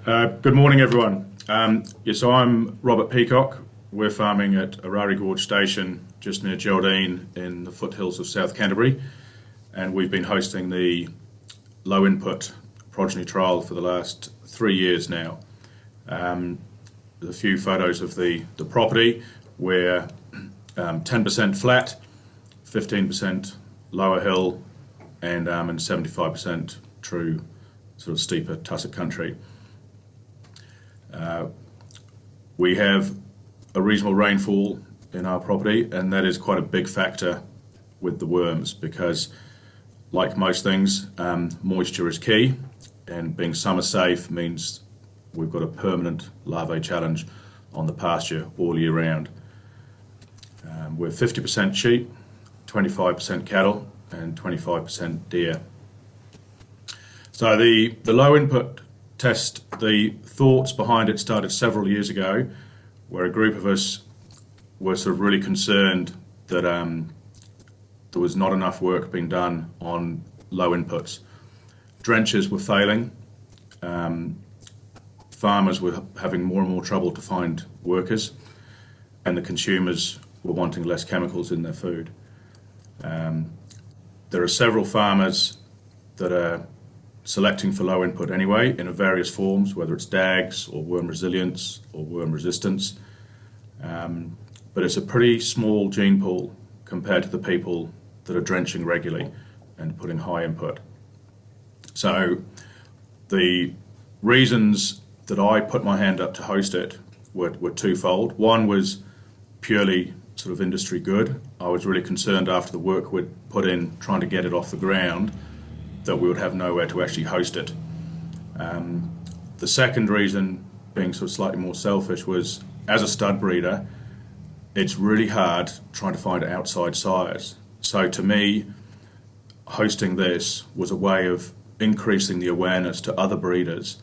Good morning, everyone. So I'm Robert Peacock. We're farming at Orari Gorge Station, just near Geraldine in the foothills of South Canterbury, and we've been hosting the low-input progeny trial for the last 3 years now. A few photos of the property. We're 10% flat, 15% lower hill, and 75% true sort of steeper tussock country. We have a reasonable rainfall in our property, and that is quite a big factor with the worms because, like most things, moisture is key, and being summer safe means we've got a permanent larvae challenge on the pasture all year round. We're 50% sheep, 25% cattle, and 25% deer. So the low input test, the thoughts behind it started several years ago, where a group of us were sort of really concerned that there was not enough work being done on low inputs. Drenches were failing. Farmers were having more and more trouble to find workers, and the consumers were wanting less chemicals in their food. There are several farmers that are selecting for low input anyway in various forms, whether it's DAGs or worm resilience or worm resistance. But it's a pretty small gene pool compared to the people that are drenching regularly and putting high input. So the reasons that I put my hand up to host it were twofold. One was purely sort of industry good. I was really concerned after the work we'd put in trying to get it off the ground that we would have nowhere to actually host it. The second reason, being sort of slightly more selfish, was as a stud breeder, it's really hard trying to find outside sires. So to me, hosting this was a way of increasing the awareness to other breeders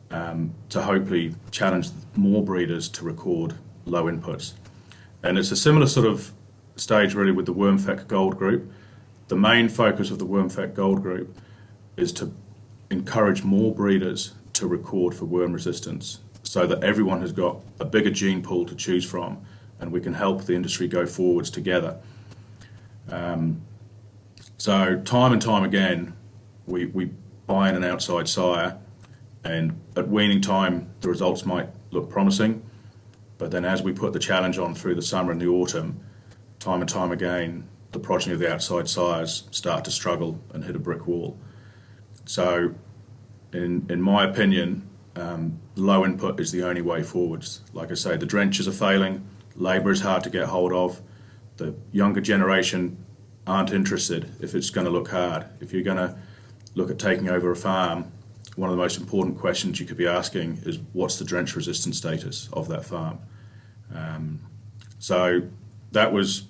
to hopefully challenge more breeders to record low inputs. And it's a similar sort of stage really with the WormFec Gold group. The main focus of the WormFec Gold group is to encourage more breeders to record for worm resistance so that everyone has got a bigger gene pool to choose from and we can help the industry go forwards together. So time and time again, we buy in an outside sire, and at weaning time the results might look promising, but then as we put the challenge on through the summer and the autumn, time and time again, the progeny of the outside sires start to struggle and hit a brick wall. So, in my opinion, low input is the only way forwards. Like I say, the drenches are failing, labour is hard to get hold of, the younger generation aren't interested if it's going to look hard. If you're going to look at taking over a farm, one of the most important questions you could be asking is what's the drench resistance status of that farm? So that was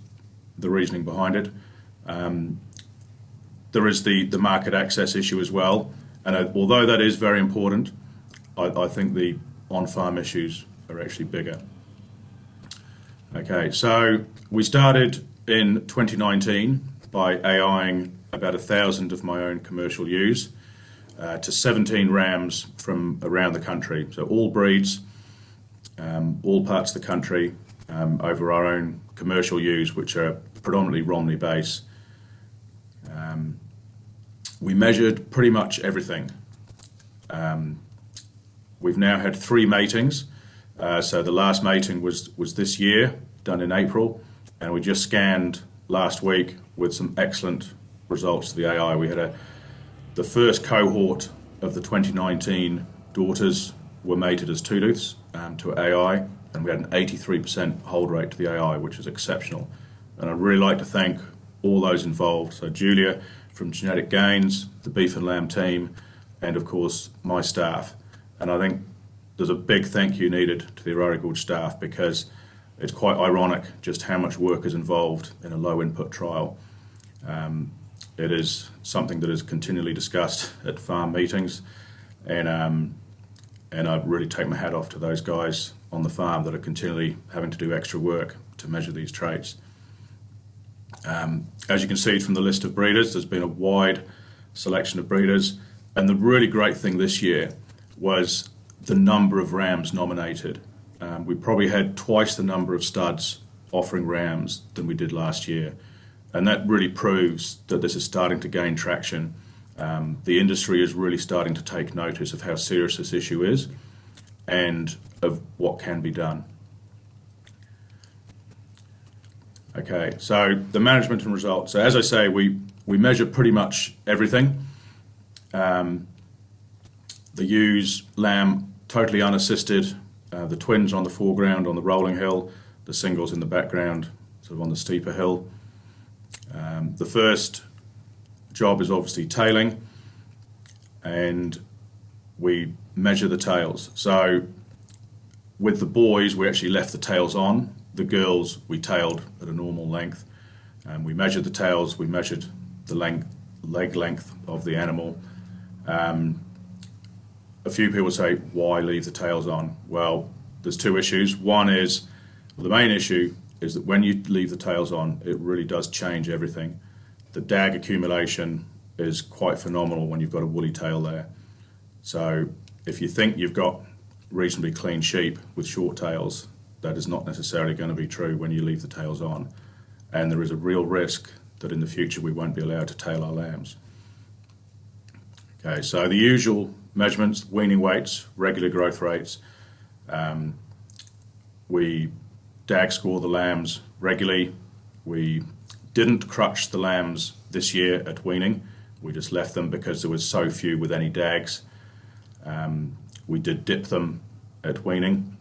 the reasoning behind it. There is the market access issue as well, and although that is very important, I think the on-farm issues are actually bigger. Okay, so we started in 2019 by AIing about 1,000 of my own commercial ewes to 17 rams from around the country, so all breeds, all parts of the country, over our own commercial ewes, which are predominantly Romney base. We measured pretty much everything. We've now had 3 matings. So the last mating was this year, done in April, and we just scanned last week with some excellent results to the AI. We had the first cohort of the 2019 daughters were mated as two-tooths to AI, and we had an 83% hold rate to the AI, which is exceptional. And I'd really like to thank all those involved. So Julia from Genetic Gains, the Beef and Lamb team, and of course my staff. And I think there's a big thank you needed to the Orari Gorge staff because it's quite ironic just how much work is involved in a low input trial. It is something that is continually discussed at farm meetings, and I really take my hat off to those guys on the farm that are continually having to do extra work to measure these traits. As you can see from the list of breeders, there's been a wide selection of breeders, and the really great thing this year was the number of rams nominated. We probably had twice the number of studs offering rams than we did last year. And that really proves that this is starting to gain traction. The industry is really starting to take notice of how serious this issue is and of what can be done. Okay, so the management and results. So as I say, we measure pretty much everything. The ewes, lamb, totally unassisted. The twins on the foreground on the rolling hill, the singles in the background, sort of on the steeper hill. The first job is obviously tailing, and we measure the tails. So with the boys, we actually left the tails on. The girls, we tailed at a normal length. We measured the tails, we measured the leg length of the animal. A few people say, why leave the tails on? Well, there's two issues. One is, well, the main issue is that when you leave the tails on, it really does change everything. The dag accumulation is quite phenomenal when you've got a woolly tail there. So if you think you've got reasonably clean sheep with short tails, that is not necessarily going to be true when you leave the tails on. And there is a real risk that in the future we won't be allowed to tail our lambs. Okay, so the usual measurements, weaning weights, regular growth rates. We dag score the lambs regularly. We didn't crutch the lambs this year at weaning. We just left them because there was so few with any dags. We did dip them at weaning.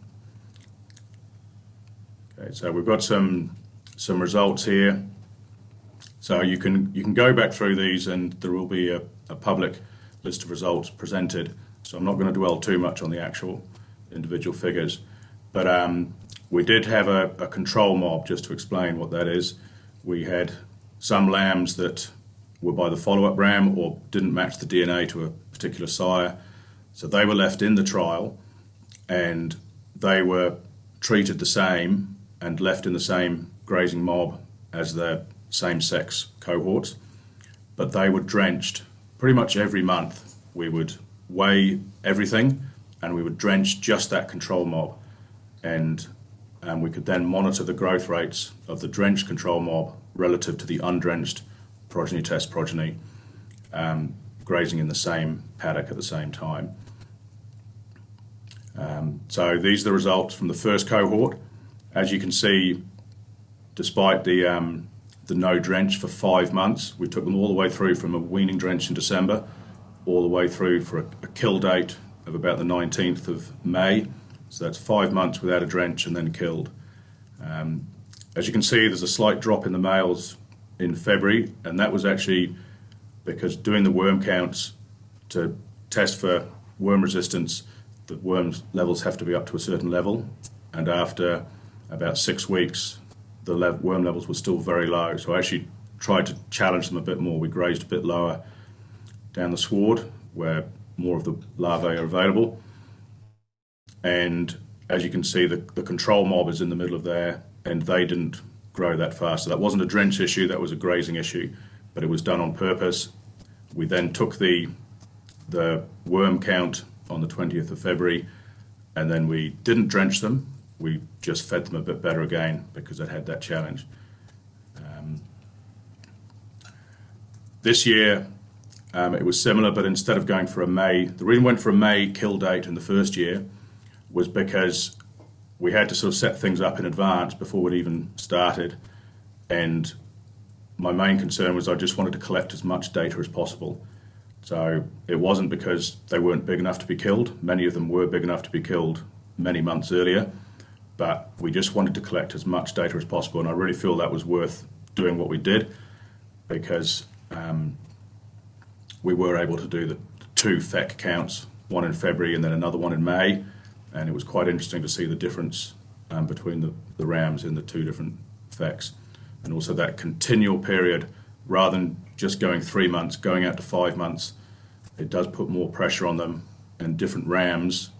Okay, so we've got some results here. So you can go back through these, and there will be a public list of results presented. So I'm not going to dwell too much on the actual individual figures. But we did have a control mob, just to explain what that is. We had some lambs that were by the follow-up ram or didn't match the DNA to a particular sire. So they were left in the trial, and they were treated the same and left in the same grazing mob as their same-sex cohorts. But they were drenched pretty much every month. We would weigh everything, and we would drench just that control mob. And we could then monitor the growth rates of the drenched control mob relative to the undrenched progeny test progeny, grazing in the same paddock at the same time. So these are the results from the first cohort. As you can see, despite the no drench for 5 months, we took them all the way through from a weaning drench in December, all the way through for a kill date of about the 19th of May. So that's 5 months without a drench and then killed. As you can see, there's a slight drop in the males in February, and that was actually because doing the worm counts to test for worm resistance, the worm levels have to be up to a certain level, and after about 6 weeks, the worm levels were still very low. So I actually tried to challenge them a bit more. We grazed a bit lower down the sward where more of the larvae are available. And as you can see, the control mob is in the middle of there, and they didn't grow that fast. So that wasn't a drench issue, that was a grazing issue, but it was done on purpose. We then took the worm count on the 20th of February, and then we didn't drench them. We just fed them a bit better again because it had that challenge. This year, it was similar, but instead of going for a May, the reason we went for a May kill date in the first year was because we had to sort of set things up in advance before we'd even started. And my main concern was I just wanted to collect as much data as possible. So it wasn't because they weren't big enough to be killed. Many of them were big enough to be killed many months earlier, but we just wanted to collect as much data as possible. And I really feel that was worth doing what we did, because we were able to do the 2 FEC counts, one in February and then another one in May. And it was quite interesting to see the difference between the rams in the 2 different FECs. And also that continual period, rather than just going 3 months, going out to 5 months, it does put more pressure on them, and different rams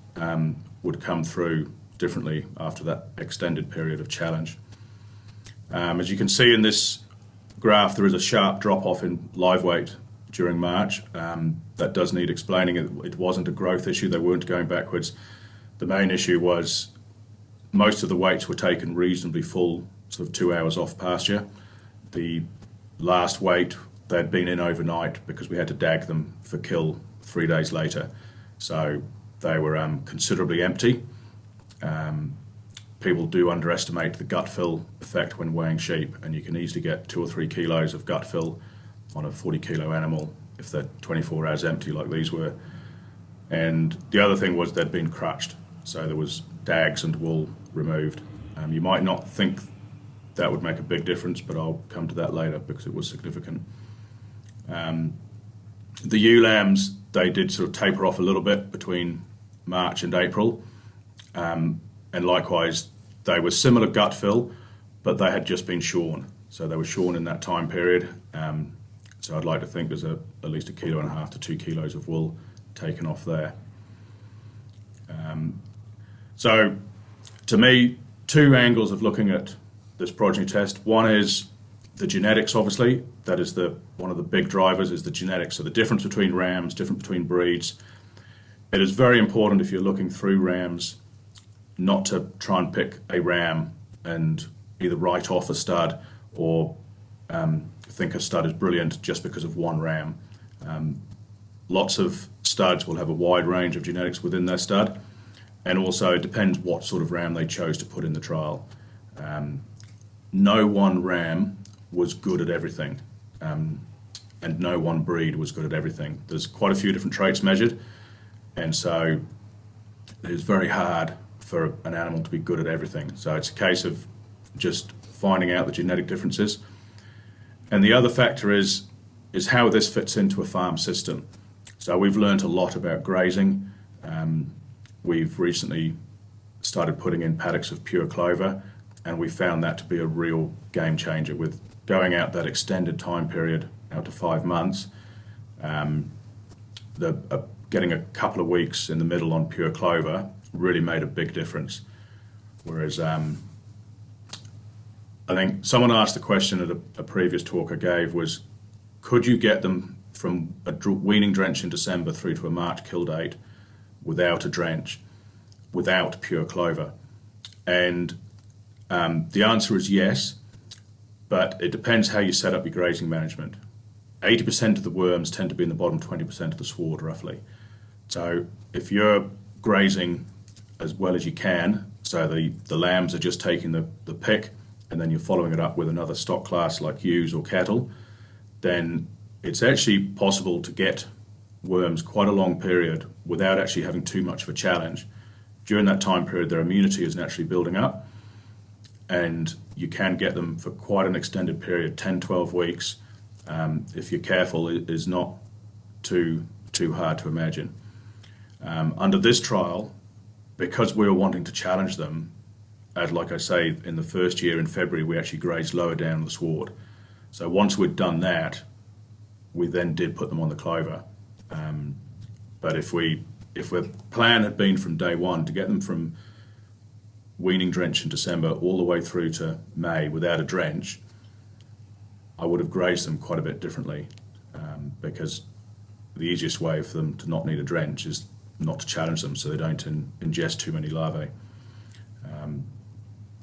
would come through differently after that extended period of challenge. As you can see in this graph, there is a sharp drop-off in live weight during March. that does need explaining. It wasn't a growth issue. They weren't going backwards. The main issue was most of the weights were taken reasonably full, sort of 2 hours off pasture. The last weight, they'd been in overnight because we had to dag them for kill 3 days later. So they were considerably empty. People do underestimate the gut fill effect when weighing sheep, and you can easily get 2 or 3 kilos of gut fill on a 40-kilo animal if they're 24 hours empty like these were. And the other thing was they'd been crutched, so there was dags and wool removed. You might not think that would make a big difference, but I'll come to that later because it was significant. The ewe lambs, they did sort of taper off a little bit between March and April. And likewise, they were similar gut fill, but they had just been shorn. So they were shorn in that time period. So I'd like to think there's at least 1.5 kilos to 2 kilos of wool taken off there. So to me, 2 angles of looking at this progeny test. One is the genetics, obviously. That is one of the big drivers is the genetics. So the difference between rams, difference between breeds. It is very important if you're looking through rams not to try and pick a ram and either write off a stud or think a stud is brilliant just because of one ram. Lots of studs will have a wide range of genetics within their stud, and also it depends what sort of ram they chose to put in the trial. No one ram was good at everything, and no one breed was good at everything. There's quite a few different traits measured, and so it is very hard for an animal to be good at everything. So it's a case of just finding out the genetic differences. And the other factor is how this fits into a farm system. So we've learned a lot about grazing. We've recently started putting in paddocks of pure clover, and we found that to be a real game changer with going out that extended time period out to 5 months. Getting a couple of weeks in the middle on pure clover really made a big difference. Whereas I think someone asked the question at a previous talk I gave was, could you get them from a weaning drench in December through to a March kill date without a drench, without pure clover? And the answer is yes, but it depends how you set up your grazing management. 80% of the worms tend to be in the bottom 20% of the sward, roughly. So if you're grazing as well as you can, so the lambs are just taking the pick, and then you're following it up with another stock class like ewes or cattle, then it's actually possible to get worms quite a long period without actually having too much of a challenge. During that time period, their immunity is naturally building up, and you can get them for quite an extended period, 10, 12 weeks. If you're careful, it is not too hard to imagine. Under this trial, because we were wanting to challenge them, as like I say, in the first year in February, we actually grazed lower down the sward. So once we'd done that, we then did put them on the clover. But if our plan had been from day one to get them from weaning drench in December all the way through to May without a drench, I would have grazed them quite a bit differently, because the easiest way for them to not need a drench is not to challenge them so they don't ingest too many larvae.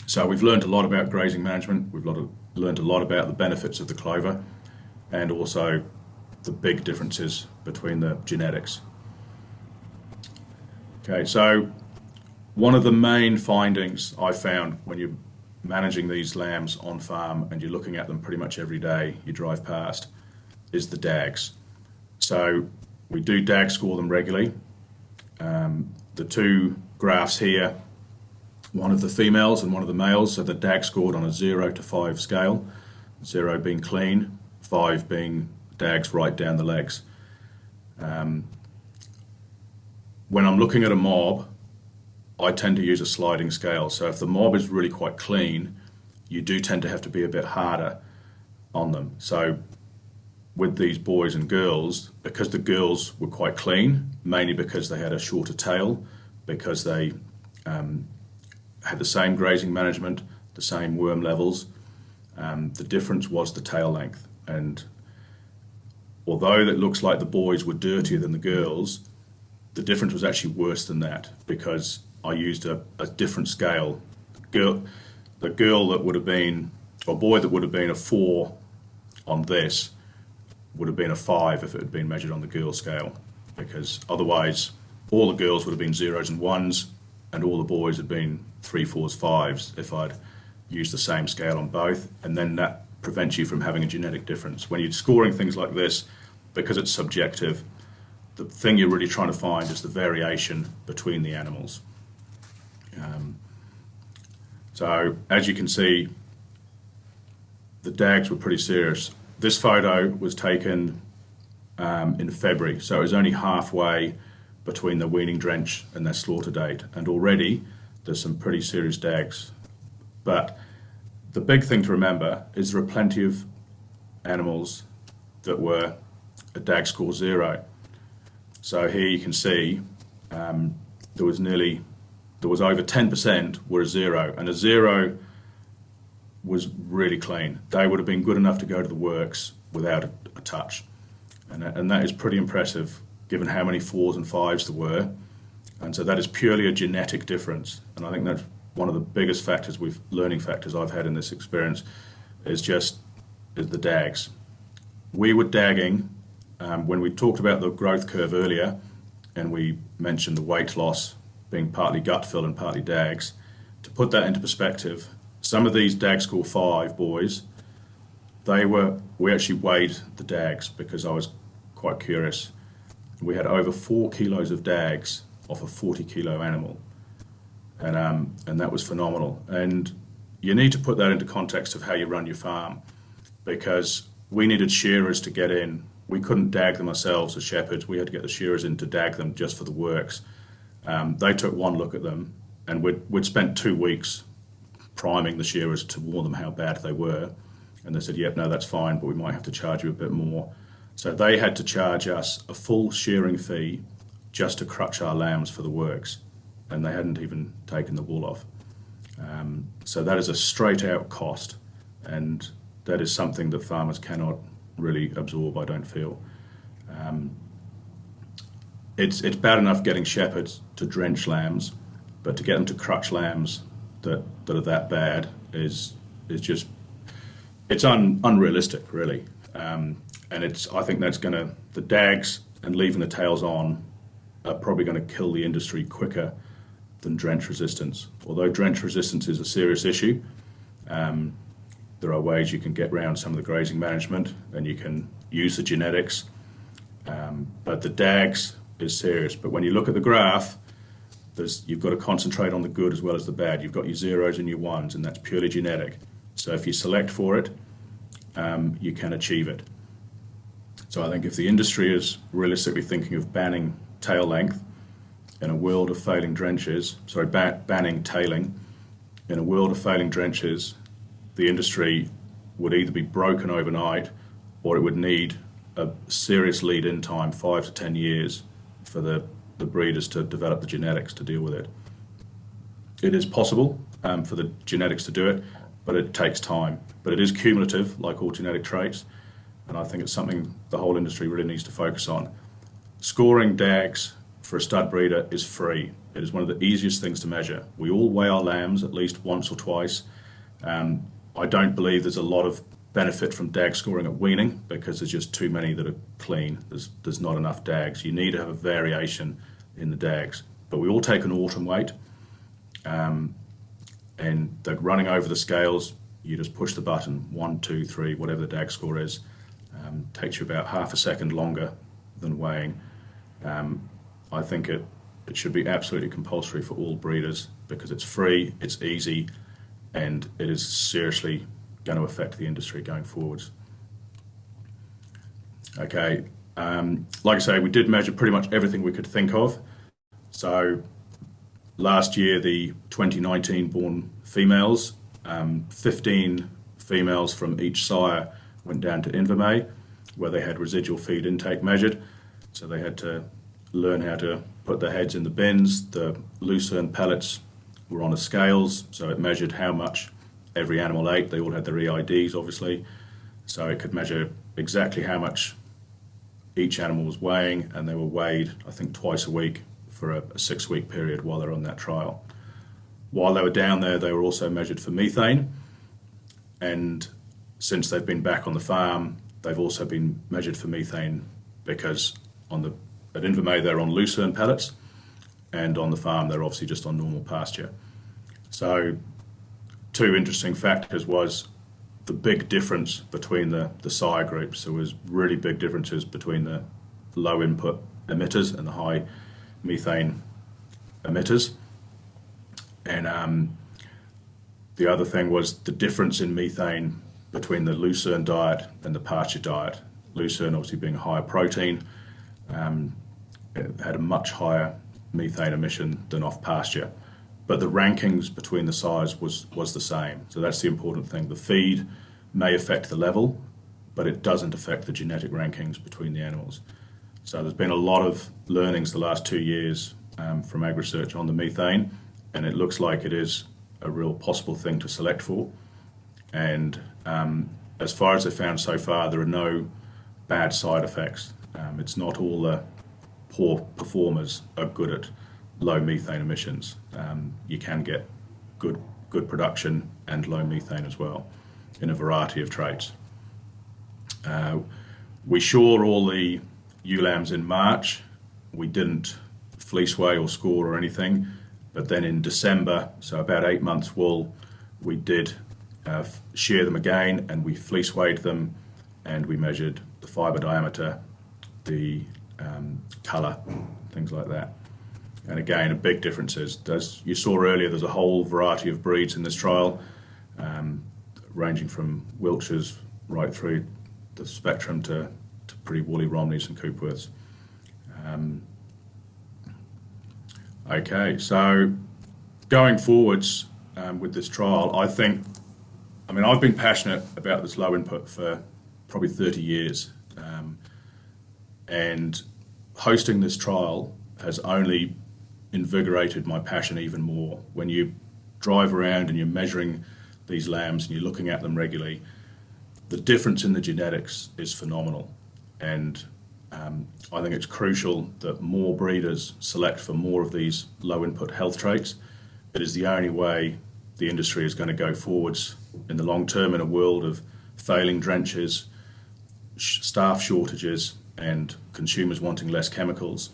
So we've learned a lot about grazing management. We've learned a lot about the benefits of the clover, and also the big differences between the genetics. Okay, so one of the main findings I found when you're managing these lambs on farm and you're looking at them pretty much every day you drive past is the dags. So we do dag score them regularly. The 2 graphs here, one of the females and one of the males, so the dag scored on a 0 to 5 scale, 0 being clean, 5 being dags right down the legs. When I'm looking at a mob, I tend to use a sliding scale. So if the mob is really quite clean, you do tend to have to be a bit harder on them. So with these boys and girls, because the girls were quite clean, mainly because they had a shorter tail, because they had the same grazing management, the same worm levels, the difference was the tail length. And although it looks like the boys were dirtier than the girls, the difference was actually worse than that because I used a different scale. The girl that would have been, or boy that would have been a 4 on this would have been a 5 if it had been measured on the girl scale, because otherwise all the girls would have been 0s and 1s and all the boys had been 3, 4s, 5s if I'd used the same scale on both, and then that prevents you from having a genetic difference. When you're scoring things like this, because it's subjective, the thing you're really trying to find is the variation between the animals. So as you can see, the dags were pretty serious. This photo was taken in February, so it was only halfway between the weaning drench and their slaughter date, and already there's some pretty serious dags. But the big thing to remember is there are plenty of animals that were a dag score 0. So here you can see there was over 10% were a 0, and a 0 was really clean. They would have been good enough to go to the works without a touch, and that is pretty impressive given how many 4s and 5s there were. And so that is purely a genetic difference, and I think that's one of the biggest factors, learning factors I've had in this experience, is the dags. We were dagging when we talked about the growth curve earlier, and we mentioned the weight loss being partly gut fill and partly dags. To put that into perspective, some of these dag score 5 boys, we actually weighed the dags because I was quite curious. We had over 4 kilos of dags off a 40 kilo animal, and that was phenomenal. And you need to put that into context of how you run your farm, because we needed shearers to get in. We couldn't dag them ourselves as shepherds. We had to get the shearers in to dag them just for the works. They took one look at them, and we'd spent 2 weeks priming the shearers to warn them how bad they were, and they said, yep, no, that's fine, but we might have to charge you a bit more. So they had to charge us a full shearing fee just to crutch our lambs for the works, and they hadn't even taken the wool off. So that is a straight out cost, and that is something that farmers cannot really absorb, I don't feel. It's bad enough getting shepherds to drench lambs, but to get them to crutch lambs that are that bad is just, it's unrealistic, really. And I think that's the dags and leaving the tails on are probably going to kill the industry quicker than drench resistance. Although drench resistance is a serious issue, there are ways you can get around some of the grazing management and you can use the genetics, but the dags is serious. But when you look at the graph, you've got to concentrate on the good as well as the bad. You've got your 0s and your 1s, and that's purely genetic. So if you select for it, you can achieve it. So I think if the industry is realistically thinking of banning tail length in a world of failing drenches, banning tailing in a world of failing drenches, the industry would either be broken overnight or it would need a serious lead-in time, 5 to 10 years, for the breeders to develop the genetics to deal with it. It is possible for the genetics to do it, but it takes time. But it is cumulative, like all genetic traits, and I think it's something the whole industry really needs to focus on. Scoring dags for a stud breeder is free. It is one of the easiest things to measure. We all weigh our lambs at least once or twice. I don't believe there's a lot of benefit from dag scoring at weaning because there's just too many that are clean. There's not enough dags. You need to have a variation in the dags. But we all take an autumn weight, and they're running over the scales. You just push the button, 1, 2, 3, whatever the dag score is. Takes you about half a second longer than weighing. I think it should be absolutely compulsory for all breeders because it's free, it's easy, and it is seriously going to affect the industry going forwards. Okay, like I say, we did measure pretty much everything we could think of. So last year, the 2019 born females, 15 females from each sire went down to Invermay, where they had residual feed intake measured. So they had to learn how to put their heads in the bins. The lucerne pellets were on the scales, so it measured how much every animal ate. They all had their EIDs, obviously, so it could measure exactly how much each animal was weighing, and they were weighed, I think, twice a week for a 6-week period while they were on that trial. While they were down there, they were also measured for methane, and since they've been back on the farm, they've also been measured for methane, because at Invermay they're on lucerne pellets, and on the farm they're obviously just on normal pasture. So 2 interesting factors was the big difference between the sire groups. There was really big differences between the low input emitters and the high methane emitters. And the other thing was the difference in methane between the lucerne diet and the pasture diet. Lucerne obviously being higher protein, it had a much higher methane emission than off pasture. But the rankings between the sires was the same. So that's the important thing. The feed may affect the level, but it doesn't affect the genetic rankings between the animals. So there's been a lot of learnings the last 2 years from ag research on the methane, and it looks like it is a real possible thing to select for. And as far as they've found so far, there are no bad side effects. It's not all the poor performers are good at low methane emissions. You can get good production and low methane as well in a variety of traits. We shore all the ewe lambs in March. We didn't fleece weigh or score or anything, but then in December, so about 8 months wool, we did shear them again, and we fleece weighed them, and we measured the fibre diameter, the colour, things like that. And again, a big difference is, as you saw earlier, there's a whole variety of breeds in this trial, ranging from Wiltshires right through the spectrum to pretty woolly Romneys and Coopworths. Okay, so going forwards with this trial, I've been passionate about this low input for probably 30 years, and hosting this trial has only invigorated my passion even more. When you drive around and you're measuring these lambs and you're looking at them regularly, the difference in the genetics is phenomenal, and I think it's crucial that more breeders select for more of these low input health traits. It is the only way the industry is going to go forwards in the long term in a world of failing drenches, staff shortages, and consumers wanting less chemicals,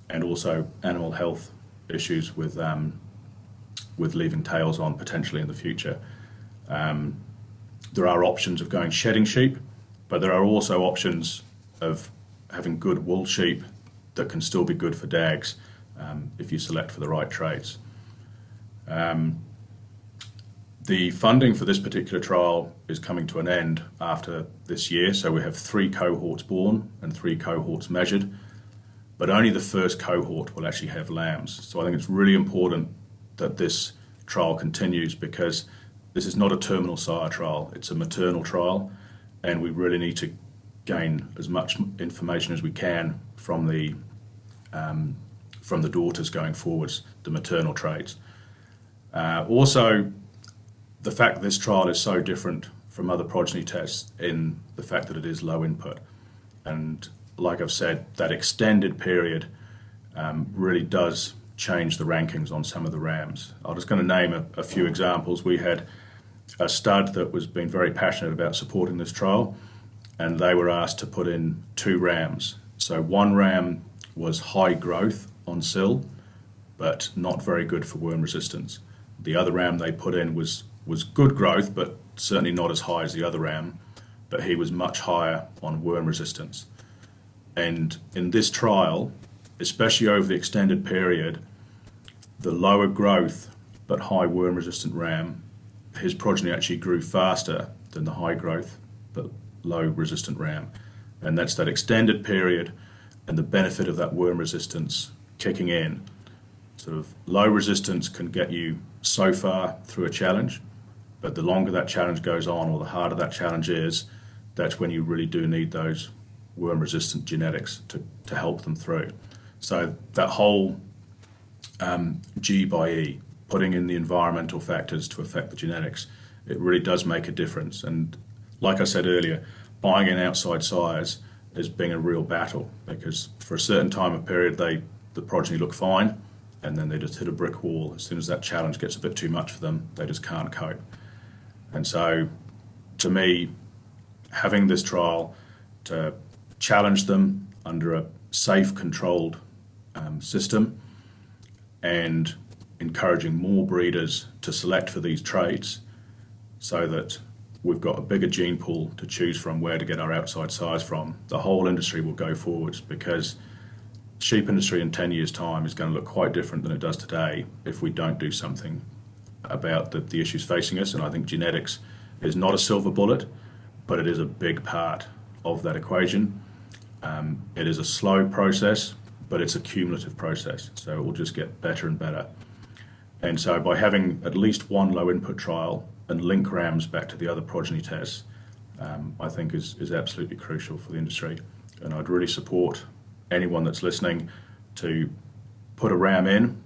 and also animal health issues with leaving tails on potentially in the future. There are options of going shedding sheep, but there are also options of having good wool sheep that can still be good for dags if you select for the right traits. The funding for this particular trial is coming to an end after this year, so we have 3 cohorts born and 3 cohorts measured, but only the first cohort will actually have lambs. So I think it's really important that this trial continues, because this is not a terminal sire trial, it's a maternal trial, and we really need to gain as much information as we can from the daughters going forwards, the maternal traits. Also, the fact that this trial is so different from other progeny tests in the fact that it is low input. And like I've said, that extended period really does change the rankings on some of the rams. I'm just going to name a few examples. We had a stud that was being very passionate about supporting this trial, and they were asked to put in 2 rams. So one ram was high growth on sill, but not very good for worm resistance. The other ram they put in was good growth, but certainly not as high as the other ram, but he was much higher on worm resistance. And in this trial, especially over the extended period, the lower growth but high worm resistant ram, his progeny actually grew faster than the high growth but low resistant ram. And that's that extended period and the benefit of that worm resistance kicking in. Sort of low resistance can get you so far through a challenge, but the longer that challenge goes on, or the harder that challenge is, that's when you really do need those worm resistant genetics to help them through. So that whole G by E, putting in the environmental factors to affect the genetics, it really does make a difference. And like I said earlier, buying in outside sires as being a real battle, because for a certain time of period the progeny look fine, and then they just hit a brick wall. As soon as that challenge gets a bit too much for them, they just can't cope. And so, to me, having this trial to challenge them under a safe, controlled system, and encouraging more breeders to select for these traits so that we've got a bigger gene pool to choose from where to get our outside size from, the whole industry will go forwards, because sheep industry in 10 years' time is going to look quite different than it does today if we don't do something about the issues facing us. And I think genetics is not a silver bullet, but it is a big part of that equation. It is a slow process, but it's a cumulative process, so it will just get better and better. And so by having at least one low input trial and link rams back to the other progeny tests, I think is absolutely crucial for the industry. And I'd really support anyone that's listening to put a ram in,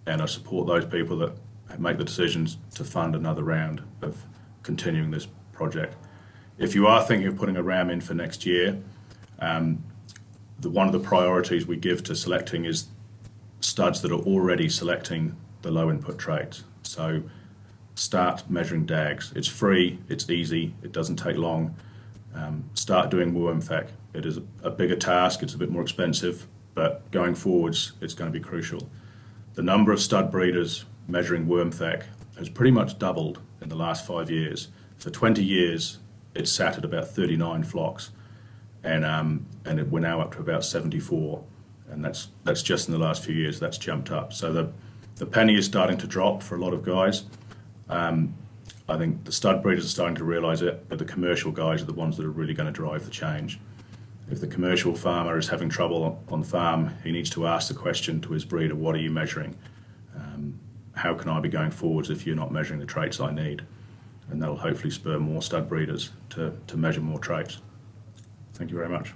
and I support those people that make the decisions to fund another round of continuing this project. If you are thinking of putting a ram in for next year, one of the priorities we give to selecting is studs that are already selecting the low input traits. So start measuring DAGs. It's free, it's easy, it doesn't take long. Start doing WormFec. It is a bigger task, it's a bit more expensive, but going forwards, it's going to be crucial. The number of stud breeders measuring WormFec has pretty much doubled in the last 5 years. For 20 years, it's sat at about 39 flocks, and we're now up to about 74, and that's just in the last few years that's jumped up. So the penny is starting to drop for a lot of guys. I think the stud breeders are starting to realise it, but the commercial guys are the ones that are really going to drive the change. If the commercial farmer is having trouble on the farm, he needs to ask the question to his breeder, what are you measuring? How can I be going forwards if you're not measuring the traits I need? And that'll hopefully spur more stud breeders to measure more traits. Thank you very much.